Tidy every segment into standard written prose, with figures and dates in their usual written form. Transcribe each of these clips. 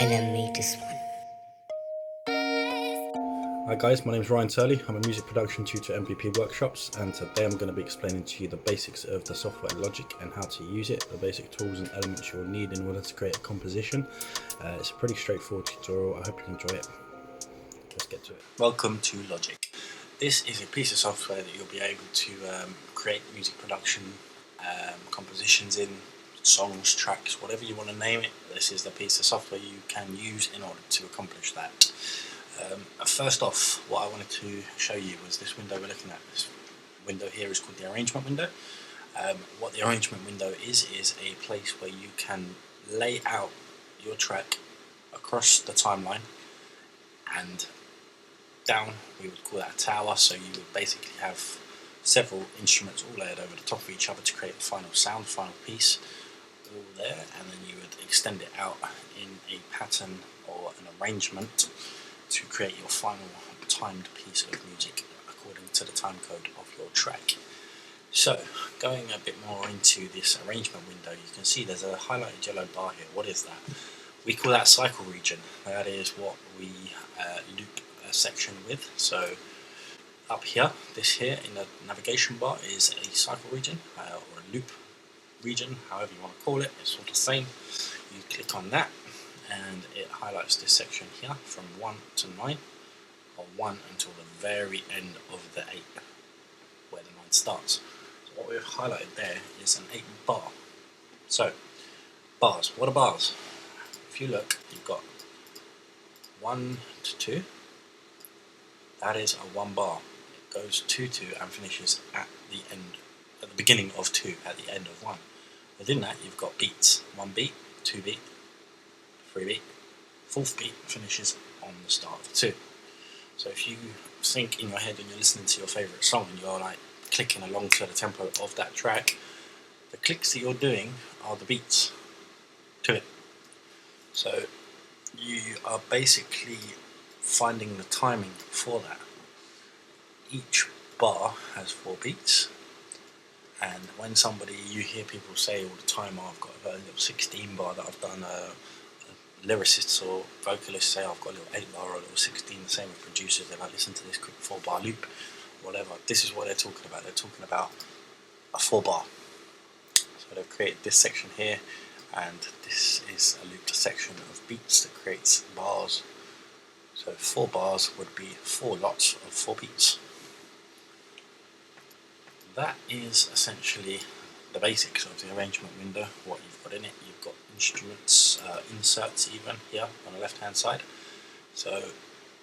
enemy this one. Hi guys, my name is Ryan Turley. I'm a music production tutor at MVP Workshops, and today I'm going to be explaining to you the basics of the software Logic and how to use it, the basic tools and elements you'll need in order to create a composition. It's a pretty straightforward tutorial. I hope you enjoy it. Let's get to it. Welcome to Logic. This is a piece of software that you'll be able to create music production compositions in, songs, tracks, whatever you want to name it. This is the piece of software you can use in order to accomplish that. First off, what I wanted to show you was this window we're looking at. This window here is called the arrangement window. What the arrangement window is a place where you can lay out your track across the timeline, and down we would call that a tower. So you would basically have several instruments all layered over the top of each other to create the final sound, final piece, all there, and then you would extend it out in a pattern or an arrangement to create your final timed piece of music according to the time code of your track. So, going a bit more into this arrangement window, you can see there's a highlighted yellow bar here. What is that? We call that cycle region. That is what we loop a section with. So, up here, this here in the navigation bar is a cycle region, or a loop region, however you want to call it. It's all the same. You click on that, and it highlights this section here from 1 to 9, or 1 until the very end of the 8, where the 9 starts. So what we've highlighted there is an 8 bar. So, bars. What are bars? If you look, you've got 1 to 2. That is a 1 bar. It goes 2 2 and finishes at the end, at the beginning of 2, at the end of 1. Within that, you've got beats. 1 beat, 2 beat, 3 beat, 4th beat finishes on the start of 2. So if you think in your head and you're listening to your favourite song and you're like clicking along to the tempo of that track, the clicks that you're doing are the beats to it. So you are basically finding the timing for that. Each bar has 4 beats, and when you hear people say all the time, oh, I've got a little 16 bar that I've done, lyricists or vocalists say, oh, I've got a little 8 bar or a little 16, the same with producers. They like, listen to this quick 4 bar loop, whatever. This is what they're talking about. They're talking about a 4 bar. So they've created this section here, and this is a looped section of beats that creates bars. So 4 bars would be 4 lots of 4 beats. That is essentially the basics of the arrangement window, what you've got in it. You've got instruments, inserts even here on the left hand side. So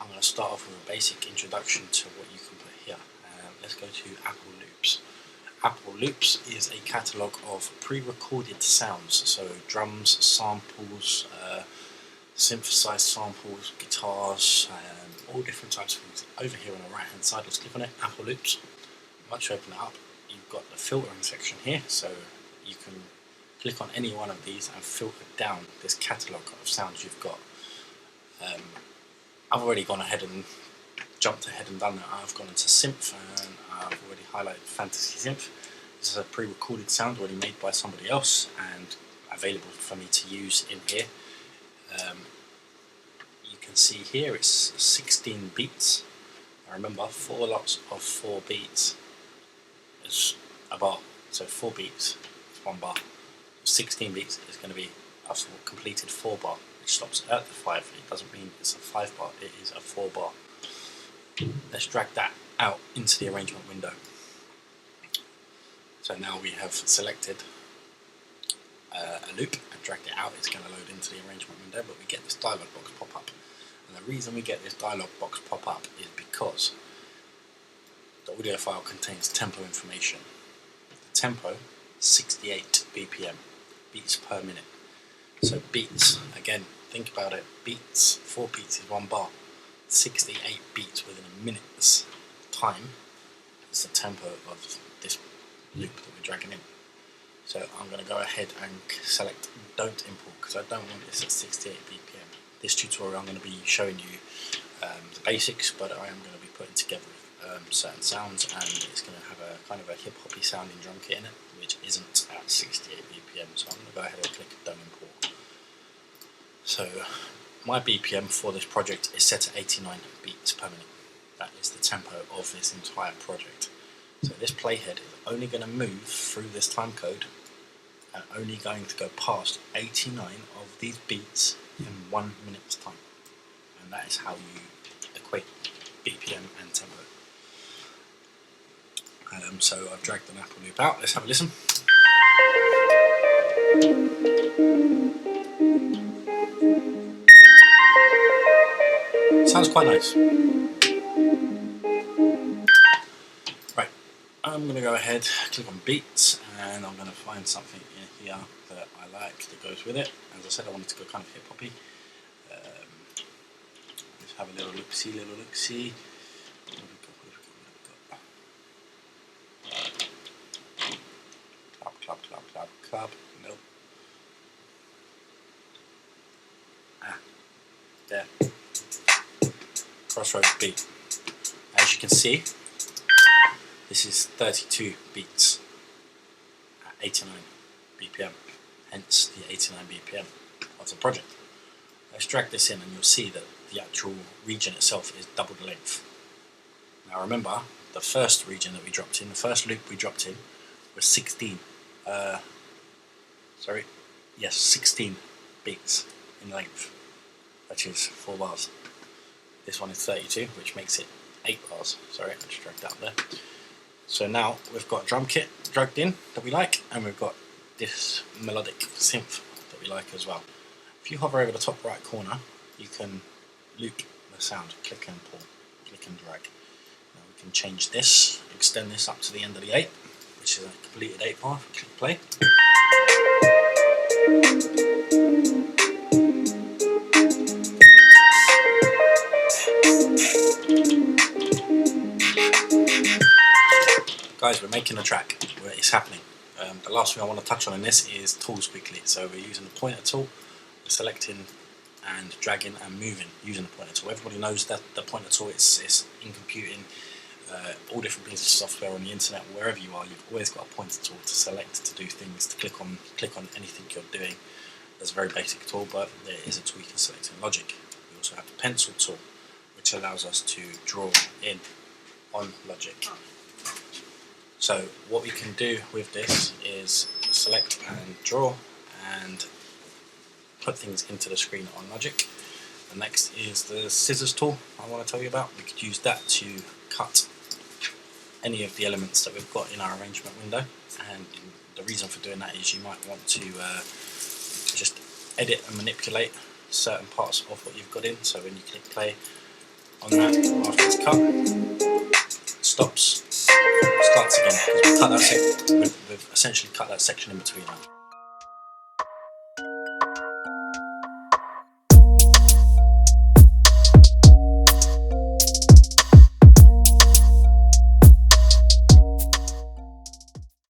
I'm going to start off with a basic introduction to what you can put here. Let's go to Apple Loops. Apple Loops is a catalogue of pre-recorded sounds, so drums, samples, synthesized samples, guitars, all different types of things. Over here on the right hand side, let's click on it, Apple Loops. Once you open it up, you've got the filtering section here, so you can click on any one of these and filter down this catalogue of sounds you've got. I've already gone ahead and jumped ahead and done that. I've gone into synth, and I've already highlighted Fantasy Synth. This is a pre-recorded sound already made by somebody else and available for me to use in here. You can see here it's 16 beats. Now remember, 4 lots of 4 beats is a bar, so 4 beats is 1 bar. 16 beats is going to be a completed 4 bar, which stops at the 5. It doesn't mean it's a 5 bar, it is a 4 bar. Let's drag that out into the arrangement window. So now we have selected a loop and dragged it out. It's going to load into the arrangement window, but we get this dialog box pop up. And the reason we get this dialog box pop up is because the audio file contains tempo information. The tempo, 68 BPM, beats per minute. So beats, again, think about it, beats, 4 beats is 1 bar. 68 beats within a minute's time is the tempo of this loop that we're dragging in. So I'm going to go ahead and select don't import, because I don't want this at 68 BPM. This tutorial I'm going to be showing you the basics, but I am going to be putting together certain sounds, and it's going to have a kind of a hip-hoppy sounding drum kit in it, which isn't at 68 BPM, so I'm going to go ahead and click don't import. So my BPM for this project is set at 89 beats per minute. That is the tempo of this entire project. So this playhead is only going to move through this time code and only going to go past 89 of these beats in 1 minute's time. And that is how you equate BPM and tempo. So I've dragged the Apple loop out. Let's have a listen. Sounds quite nice. Right, I'm going to go ahead, click on beats, and I'm going to find something in here that I like that goes with it. As I said, I wanted to go kind of hip-hoppy. Let's have a little look-see, Club. Nope. There. Crossroads beat. As you can see, this is 32 beats at 89 BPM, hence the 89 BPM of the project. Let's drag this in and you'll see that the actual region itself is double the length. Now remember, the first region that we dropped in, the first loop we dropped in was 16 beats in length, which is 4 bars. This one is 32, which makes it 8 bars. Sorry, I just dragged that there. So now we've got a drum kit dragged in that we like, and we've got this melodic synth that we like as well. If you hover over the top right corner, you can loop the sound, click and pull, click and drag. Now we can change this, extend this up to the end of the 8, which is a completed 8 bar. Click play. Guys, we're making a track. It's happening. The last thing I want to touch on in this is tools quickly. So we're using the pointer tool. We're selecting and dragging and moving using the pointer tool. Everybody knows that the pointer tool is in computing, all different pieces of software on the internet, wherever you are. You've always got a pointer tool to select, to do things, to click on anything you're doing. It's a very basic tool, but there is a tool you can select in Logic. We also have the pencil tool, which allows us to draw in on Logic. So what we can do with this is select and draw and put things into the screen on Logic. The next is the scissors tool I want to tell you about. We could use that to cut any of the elements that we've got in our arrangement window, and the reason for doing that is you might want to just edit and manipulate certain parts of what you've got in. So when you click play on that, after it's cut, it stops, starts again, because we've essentially cut that section in between that.